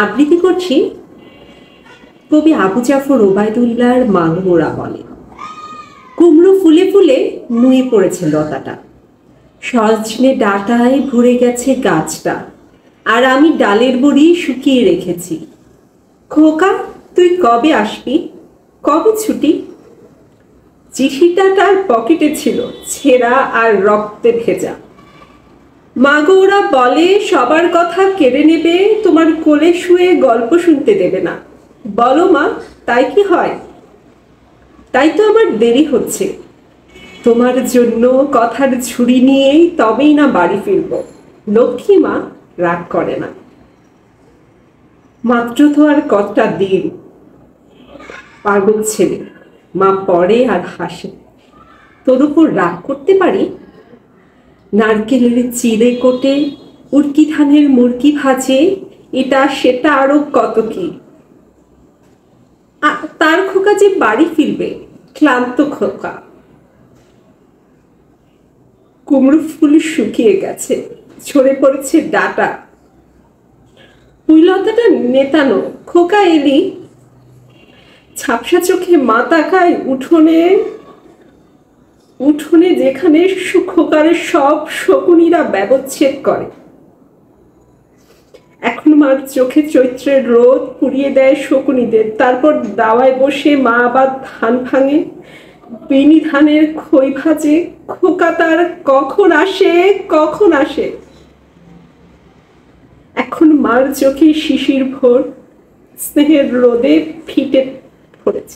আবৃত্তি করছি কবি আবু জাফর ওবায়দুল্লাহর মাগমোরা বলে। কুমড়ো ফুলে ফুলে নুয়ে পড়েছে লতাটা, সজনে ডাঁটায় ভরে গেছে গাছটা, আর আমি ডালের বড়ি শুকিয়ে রেখেছি। খোকা, তুই কবে আসবি, কবে ছুটি? চিঠিটা তার পকেটে ছিল, ছেঁড়া আর রক্তে ভেজা। মাগো ওরা বলে সবার কথা কেড়ে নেবে, তোমার কোলে শুয়ে গল্প শুনতে দেবে না। বলো মা, তাই কি হয়? তাই তো আমার দেরি হচ্ছে। তোমার জন্য কথার ঝুড়ি নিয়েই তবেই না বাড়ি ফিরব। লক্ষ্মী মা রাগ করে না। মাত্র তো আর কতটা দিন। পাগল ছেলে, মা পড়ে আর হাসে। তোর উপর রাগ করতে পারি? নারকেলের চিড়ে কোটে, উটকি ধানের মুরগি ভাজে, এটা সেটা আরো কত কি। তার খোকা যে বাড়ি ফিরবে, ক্লান্ত খোকা। কুমড়ো ফুল শুকিয়ে গেছে, ঝরে পড়েছে ডাটা। পুইলতাটা নেতানো। খোকা এলি? ঝাপসা চোখে মা তাকায় উঠোনে, উঠোনে যেখানে খোকারের সব শকুনিরা ব্যবচ্ছেদ করে। এখন মার চোখে চৈত্রের রোদ পুড়িয়ে দেয় শকুনিদের। তারপর দাওয়ায় বসে মা আবার ধান ভাঙে, বিনি ধানের খই ভাজে। খোকা তার কখন আসে, কখন আসে? এখন মার চোখে শিশির ভোর, স্নেহের রোদে ফিটে পড়েছে।